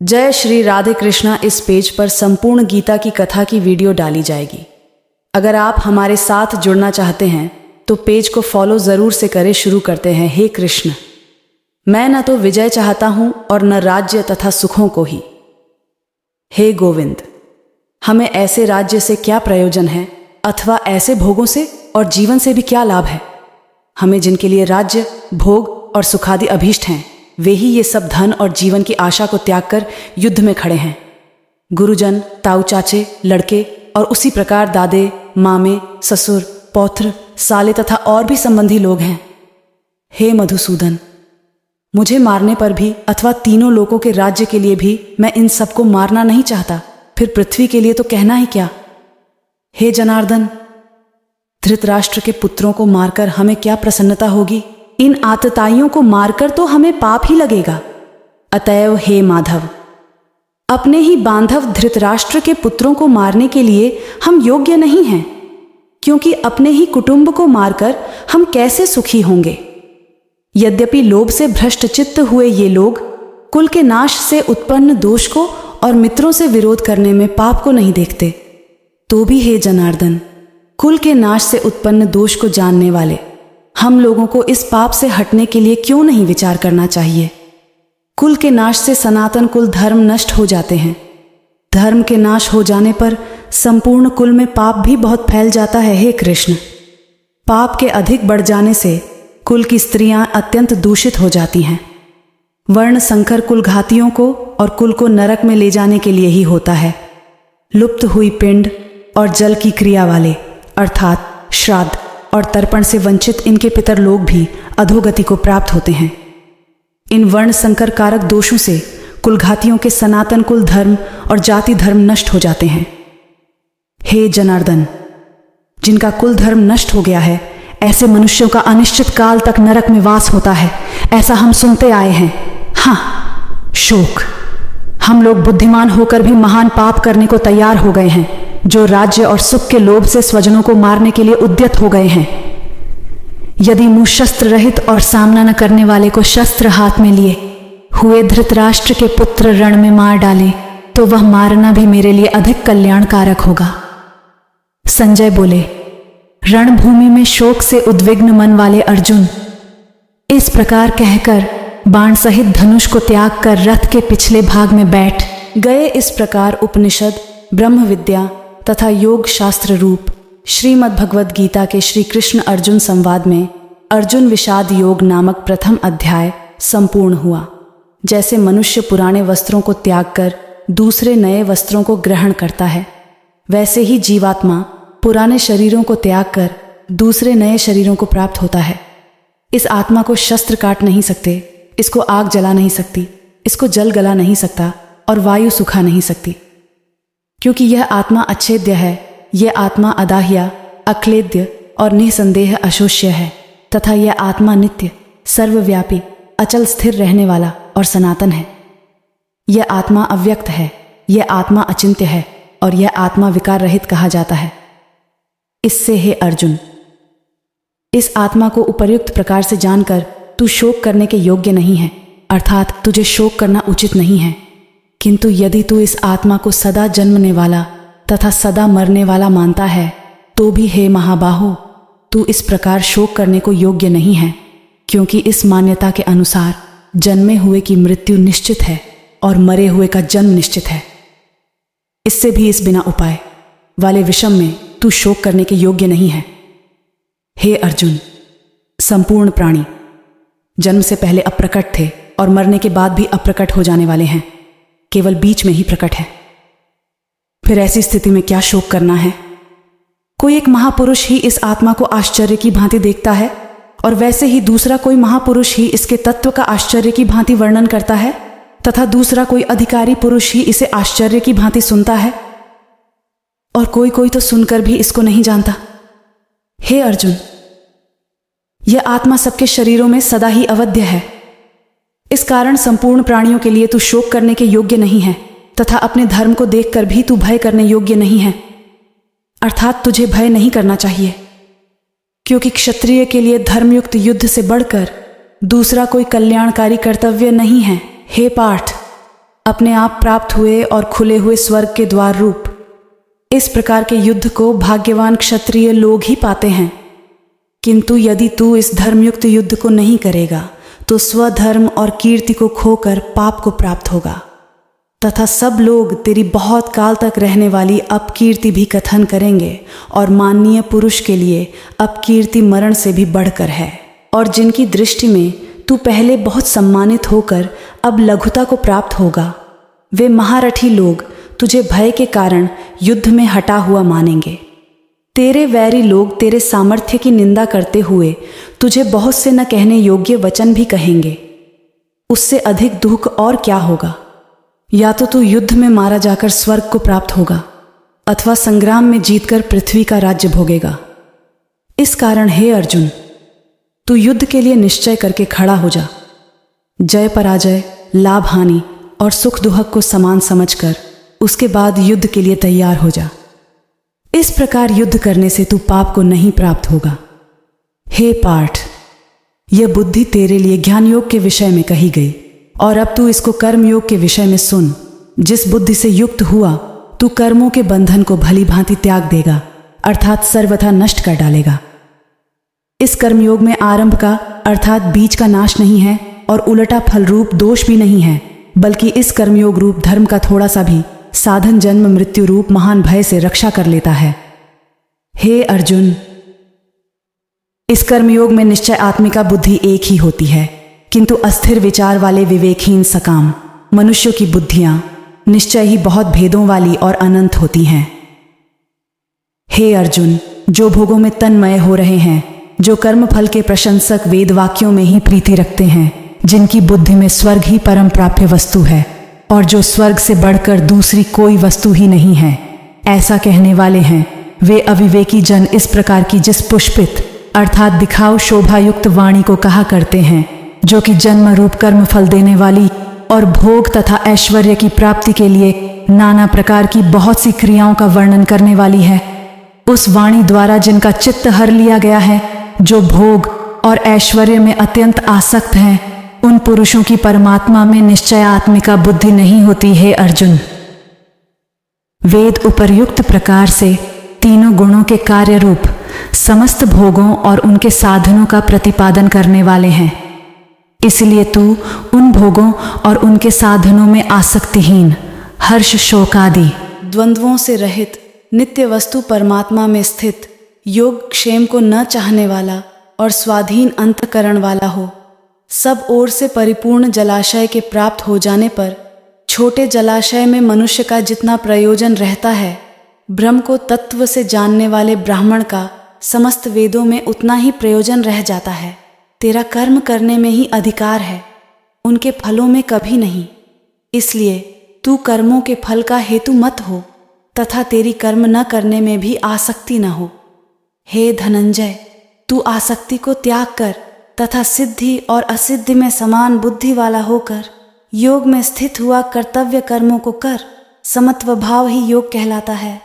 जय श्री राधे कृष्णा। इस पेज पर संपूर्ण गीता की कथा की वीडियो डाली जाएगी। अगर आप हमारे साथ जुड़ना चाहते हैं तो पेज को फॉलो जरूर से करें। शुरू करते हैं। हे कृष्ण, मैं न तो विजय चाहता हूं और न राज्य तथा सुखों को ही। हे गोविंद, हमें ऐसे राज्य से क्या प्रयोजन है अथवा ऐसे भोगों से और जीवन से भी क्या लाभ है। हमें जिनके लिए राज्य, भोग और सुखादि अभीष्ट हैं, वे ही ये सब धन और जीवन की आशा को त्याग कर युद्ध में खड़े हैं। गुरुजन, ताऊ चाचे, लड़के और उसी प्रकार दादे, मामे, ससुर, पौत्र, साले तथा और भी संबंधी लोग हैं। हे मधुसूदन, मुझे मारने पर भी अथवा तीनों लोगों के राज्य के लिए भी मैं इन सबको मारना नहीं चाहता, फिर पृथ्वी के लिए तो कहना ही क्या। हे जनार्दन, धृतराष्ट्र के पुत्रों को मारकर हमें क्या प्रसन्नता होगी। इन आतताइयों को मारकर तो हमें पाप ही लगेगा। अतएव हे माधव, अपने ही बांधव धृतराष्ट्र के पुत्रों को मारने के लिए हम योग्य नहीं हैं, क्योंकि अपने ही कुटुंब को मारकर हम कैसे सुखी होंगे। यद्यपि लोभ से भ्रष्ट चित्त हुए ये लोग कुल के नाश से उत्पन्न दोष को और मित्रों से विरोध करने में पाप को नहीं देखते, तो भी हे जनार्दन, कुल के नाश से उत्पन्न दोष को जानने वाले हम लोगों को इस पाप से हटने के लिए क्यों नहीं विचार करना चाहिए। कुल के नाश से सनातन कुल धर्म नष्ट हो जाते हैं। धर्म के नाश हो जाने पर संपूर्ण कुल में पाप भी बहुत फैल जाता है। हे कृष्ण, पाप के अधिक बढ़ जाने से कुल की स्त्रियां अत्यंत दूषित हो जाती हैं। वर्ण संकर कुल घातियों को और कुल को नरक में ले जाने के लिए ही होता है। लुप्त हुई पिंड और जल की क्रिया वाले अर्थात श्राद्ध और तर्पण से वंचित इनके पितर लोग भी अधोगति को प्राप्त होते हैं। इन वर्ण संकर कारक दोषों से कुलघातियों के सनातन कुल धर्म और जाति धर्म नष्ट हो जाते हैं। हे जनार्दन, जिनका कुल धर्म नष्ट हो गया है, ऐसे मनुष्यों का अनिश्चित काल तक नरक में वास होता है, ऐसा हम सुनते आए हैं। हाँ, शोक, हम लोग बुद्धिमान होकर भी महान पाप करने को तैयार हो गए हैं, जो राज्य और सुख के लोभ से स्वजनों को मारने के लिए उद्यत हो गए हैं। यदि मुंह शस्त्र रहित और सामना न करने वाले को शस्त्र हाथ में लिए हुए धृतराष्ट्र के पुत्र रण में मार डाले, तो वह मारना भी मेरे लिए अधिक कल्याणकारक होगा। संजय बोले, रणभूमि में शोक से उद्विग्न मन वाले अर्जुन इस प्रकार कहकर बाण सहित धनुष को त्याग कर रथ के पिछले भाग में बैठ गए। इस प्रकार उपनिषद, ब्रह्म विद्या तथा योग शास्त्र रूप श्रीमद् भगवद गीता के श्री कृष्ण अर्जुन संवाद में अर्जुन विषाद योग नामक प्रथम अध्याय संपूर्ण हुआ। जैसे मनुष्य पुराने वस्त्रों को त्याग कर दूसरे नए वस्त्रों को ग्रहण करता है, वैसे ही जीवात्मा पुराने शरीरों को त्याग कर दूसरे नए शरीरों को प्राप्त होता है। इस आत्मा को शस्त्र काट नहीं सकते, इसको आग जला नहीं सकती, इसको जल गला नहीं सकता और वायु सुखा नहीं सकती, क्योंकि यह आत्मा अच्छेद्य है। यह आत्मा अदाह्य, अक्लेद्य और निसंदेह अशोष्य है तथा यह आत्मा नित्य, सर्वव्यापी, अचल स्थिर रहने वाला और सनातन है। यह आत्मा अव्यक्त है, यह आत्मा अचिंत्य है और यह आत्मा विकार रहित कहा जाता है। इससे हे अर्जुन, इस आत्मा को उपर्युक्त प्रकार से जानकर तू शोक करने के योग्य नहीं है, अर्थात तुझे शोक करना उचित नहीं है। किंतु यदि तू इस आत्मा को सदा जन्मने वाला तथा सदा मरने वाला मानता है, तो भी हे महाबाहो, तू इस प्रकार शोक करने को योग्य नहीं है, क्योंकि इस मान्यता के अनुसार जन्मे हुए की मृत्यु निश्चित है और मरे हुए का जन्म निश्चित है। इससे भी इस बिना उपाय वाले विषम में तू शोक करने के योग्य नहीं है। हे अर्जुन, संपूर्ण प्राणी जन्म से पहले अप्रकट थे और मरने के बाद भी अप्रकट हो जाने वाले हैं, केवल बीच में ही प्रकट है। फिर ऐसी स्थिति में क्या शोक करना है। कोई एक महापुरुष ही इस आत्मा को आश्चर्य की भांति देखता है और वैसे ही दूसरा कोई महापुरुष ही इसके तत्व का आश्चर्य की भांति वर्णन करता है तथा दूसरा कोई अधिकारी पुरुष ही इसे आश्चर्य की भांति सुनता है, और कोई कोई तो सुनकर भी इसको नहीं जानता। हे अर्जुन, यह आत्मा सबके शरीरों में सदा ही अवध्य है। इस कारण संपूर्ण प्राणियों के लिए तू शोक करने के योग्य नहीं है तथा अपने धर्म को देखकर भी तू भय करने योग्य नहीं है, अर्थात तुझे भय नहीं करना चाहिए, क्योंकि क्षत्रिय के लिए धर्मयुक्त युद्ध से बढ़कर दूसरा कोई कल्याणकारी कर्तव्य नहीं है। हे पार्थ, अपने आप प्राप्त हुए और खुले हुए स्वर्ग के द्वार रूप। इस प्रकार के युद्ध को भाग्यवान क्षत्रिय लोग ही पाते हैं। किंतु यदि तू इस धर्मयुक्त युद्ध को नहीं करेगा तो स्वधर्म और कीर्ति को खोकर पाप को प्राप्त होगा, तथा सब लोग तेरी बहुत काल तक रहने वाली अपकीर्ति भी कथन करेंगे। और माननीय पुरुष के लिए अपकीर्ति मरण से भी बढ़कर है, और जिनकी दृष्टि में तू पहले बहुत सम्मानित होकर अब लघुता को प्राप्त होगा, वे महारथी लोग तुझे भय के कारण युद्ध में हटा हुआ मानेंगे। तेरे वैरी लोग तेरे सामर्थ्य की निंदा करते हुए तुझे बहुत से न कहने योग्य वचन भी कहेंगे। उससे अधिक दुख और क्या होगा? या तो तू युद्ध में मारा जाकर स्वर्ग को प्राप्त होगा, अथवा संग्राम में जीतकर पृथ्वी का राज्य भोगेगा। इस कारण हे अर्जुन, तू युद्ध के लिए निश्चय करके खड़ा हो जा। जय पराजय, लाभ हानि और सुख दुख को समान समझकर उसके बाद युद्ध के लिए तैयार हो जा। इस प्रकार युद्ध करने से तू पाप को नहीं प्राप्त होगा। हे पार्थ, यह बुद्धि तेरे लिए ज्ञान योग के विषय में कही गई, और अब तू इसको कर्म योग के विषय में सुन। जिस बुद्धि से युक्त हुआ तू कर्मों के बंधन को भली भांति त्याग देगा, अर्थात सर्वथा नष्ट कर डालेगा। इस कर्मयोग में आरंभ का अर्थात बीज का नाश नहीं है, और उलटा फल रूप दोष भी नहीं है, बल्कि इस कर्मयोग रूप धर्म का थोड़ा सा भी साधन जन्म मृत्यु रूप महान भय से रक्षा कर लेता है। हे अर्जुन, इस कर्मयोग में निश्चय आत्मिका बुद्धि एक ही होती है, किंतु अस्थिर विचार वाले विवेकहीन सकाम मनुष्यों की बुद्धियां निश्चय ही बहुत भेदों वाली और अनंत होती हैं। हे अर्जुन, जो भोगों में तन्मय हो रहे हैं, जो कर्म फल के प्रशंसक वेद वाक्यों में ही प्रीति रखते हैं, जिनकी बुद्धि में स्वर्ग ही परम प्राप्य वस्तु है, और जो स्वर्ग से बढ़कर दूसरी कोई वस्तु ही नहीं है, ऐसा कहने वाले हैं, वे अविवेकी जन इस प्रकार की जिस पुष्पित अर्थात दिखाऊ शोभायुक्त वाणी को कहा करते हैं, जो कि जन्म रूप कर्म फल देने वाली और भोग तथा ऐश्वर्य की प्राप्ति के लिए नाना प्रकार की बहुत सी क्रियाओं का वर्णन करने वाली है। उस वाणी द्वारा जिनका चित्त हर लिया गया है, जो भोग और ऐश्वर्य में अत्यंत आसक्त हैं, उन पुरुषों की परमात्मा में निश्चय आत्मिका बुद्धि नहीं होती। है अर्जुन, वेद उपर्युक्त प्रकार से तीनों गुणों के कार्य रूप समस्त भोगों और उनके साधनों का प्रतिपादन करने वाले हैं। इसलिए तू उन भोगों और उनके साधनों में आसक्तिहीन, हर्ष शोक आदि द्वंद्वों से रहित, नित्य वस्तु परमात्मा में स्थित, योग क्षेम को न चाहने वाला और स्वाधीन अंतकरण वाला हो। सब ओर से परिपूर्ण जलाशय के प्राप्त हो जाने पर छोटे जलाशय में मनुष्य का जितना प्रयोजन रहता है, ब्रह्म को तत्व से जानने वाले ब्राह्मण का समस्त वेदों में उतना ही प्रयोजन रह जाता है। तेरा कर्म करने में ही अधिकार है, उनके फलों में कभी नहीं। इसलिए तू कर्मों के फल का हेतु मत हो, तथा तेरी कर्म न करने में भी आसक्ति न हो। हे धनंजय, तू आसक्ति को त्याग कर तथा सिद्धि और असिद्धि में समान बुद्धि वाला होकर योग में स्थित हुआ कर्तव्य कर्मों को कर। समत्व भाव ही योग कहलाता है।